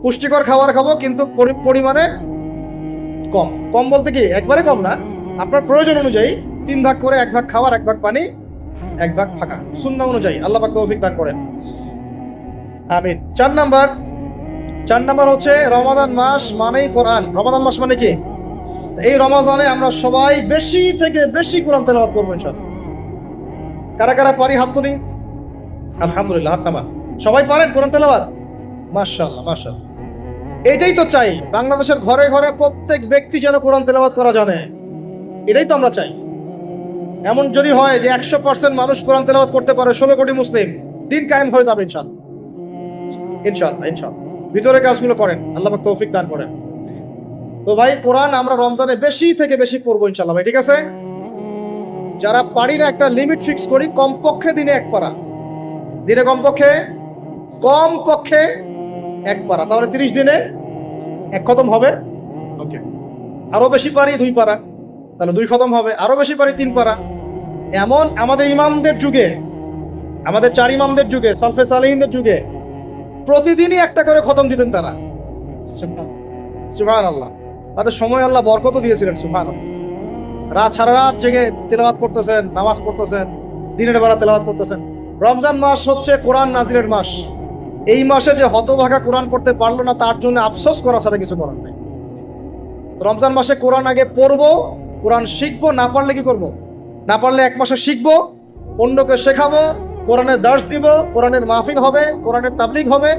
পুষ্টিকর খাবার খাবো, কিন্তু পরিমাণে কম। কম বলতে কি একবারে কম না, আপনার প্রয়োজন অনুযায়ী 3 ভাগ করে, 1 ভাগ খাবার, 1 ভাগ পানি, 1 ভাগ ফাঁকা, সুন্নাহ অনুযায়ী। আল্লাহ পাক তৌফিক দান করেন, আমিন। 4 নম্বর হচ্ছে রমাদান মাস মানেই কোরআন। রমাদান মাস মানে কি? এই রমজানে আমরা সবাই বেশি থেকে বেশি কোরআন তেলাওয়াত করবো ইনশাআল্লাহ। কারা কারা পারি হাত তুলি? আলহামদুলিল্লাহ, হাত নামান। সবাই পারেন কোরআন তেলাওয়াত? মাশাআল্লাহ, মাশাআল্লাহ। এটাই তো চাই, বাংলাদেশের ঘরে ঘরে প্রত্যেক ব্যক্তি যেন কোরআন তেলাওয়াত করা জানে। এটাই তো আমরা চাই। এমন যদি হয় যে 100% মানুষ কোরআন তেলাওয়াত করতে পারে, 16 কোটি মুসলিম, দিন কায়েম হয়ে যাবে ইনশাআল্লাহ। ইনশাআল্লাহ, ইনশাআল্লাহ। ভিতরে কাজগুলো করেন, আল্লাহ পাক তৌফিক দান করেন। তো ভাই, কোরআন আমরা রমজানে বেশি থেকে বেশি পড়বো ইনশাআল্লাহ ভাই, ঠিক আছে? যারা পারি না, একটা লিমিট ফিক্স করি, কমপক্ষে দিনে 1 পারা, দিনে কমপক্ষে 1 পারা, তাহলে 30 দিনে 1 খতম হবে। ওকে, আরো বেশি পারি 2 পারা, তাহলে 2 খতম হবে। আরো বেশি পারি 3 পারা। এমন আমাদের ইমামদের যুগে, আমাদের 4 ইমামদের যুগে, সলফে সালেহিনদের যুগে প্রতিদিনই 1টা করে খতম দিতেন তারা। সুবহানাল্লাহ। তাদের সময় আল্লাহ বরকত দিয়েছিলেন, সুবহানাল্লাহ। সারা রাত জেগে তেলাওয়াত করতেছেন, নামাজ পড়তেছেন, দিনের বেলা তেলাওয়াত করতেছেন। রমজান মাস হচ্ছে কোরআন নাজিলের মাস। এই মাসে যে হতভাগা কোরআন পড়তে পারলো না, তার জন্য আফসোস করা ছাড়া কিছু করার নেই। রমজান মাসে কোরআন আগে পড়বো, কোরআন শিখবো। না পারলে কি করব? না পারলে 1 মাসে শিখবো, অন্যকে শেখাবো, কোরআনের দার্স দিব, কোরআনের মাহফিল হবে, কোরআনের তাবলীগ হবে,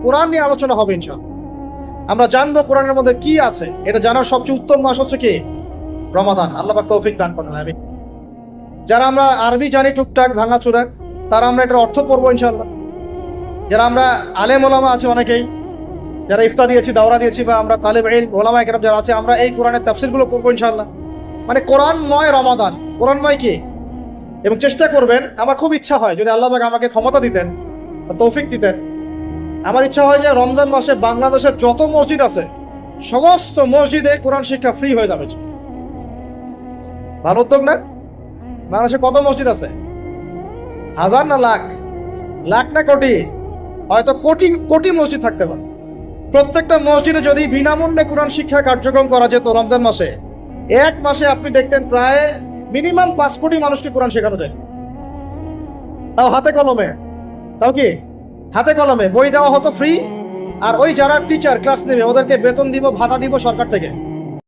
কোরআন নিয়ে আলোচনা হবে ইনশাআল্লাহ। আমরা জানবো কোরআনের মধ্যে কি আছে। এটা জানার সবচেয়ে উত্তম মাস হচ্ছে কি? রমাদান। আল্লাহ পাক তৌফিক দান করেন, আমিন। যারা আমরা আরবি জানি টুকটাক ভাঙাচোরা, তারা আমরা এটার অর্থ পড়বো ইনশাআল্লাহ। যারা আমরা আলেম ওলামা আছে অনেকেই, যারা ইফতা দিয়েছি, দাওরা দিয়েছি, বা আমরা তালেব ইলম ওলামা একরাম যারা আছে, আমরা এই কোরআনের তাফসীরগুলো পড়বো ইনশাআল্লাহ। মানে কোরআনময় রমাদান, কোরআনময় কি? এবং চেষ্টা করবেন, আমার খুব ইচ্ছা হয় যদি আল্লাহ পাক আমাকে ক্ষমতা দিতেন, তৌফিক দিতেন, আমার ইচ্ছা হয় যে রমজান মাসে বাংলাদেশের যত মসজিদ আছে সমস্ত মসজিদে কোরআন শিক্ষা ফ্রি হয়ে যাবে। ভালো উদ্যোগ না? বাংলাদেশে কত মসজিদ আছে? 1000 না লাখ? লাখ না কোটি? হয়তো কোটি কোটি মসজিদ থাকতে পারে। প্রত্যেকটা মসজিদে যদি বিনামূল্যে কোরআন শিক্ষা কার্যক্রম করা যেত রমজান মাসে, 1 মাসে আপনি দেখতেন প্রায় মিনিমাম 5 কোটি মানুষকে কোরআন শেখানো যায়। তাও হাতে কলমে। তাও কি? হাতে কলমে। বই দেওয়া হতো ফ্রি, আর ওই যারা টিচার ক্লাস নেবে ওদেরকে বেতন দিব, ভাতা দিব সরকার থেকে।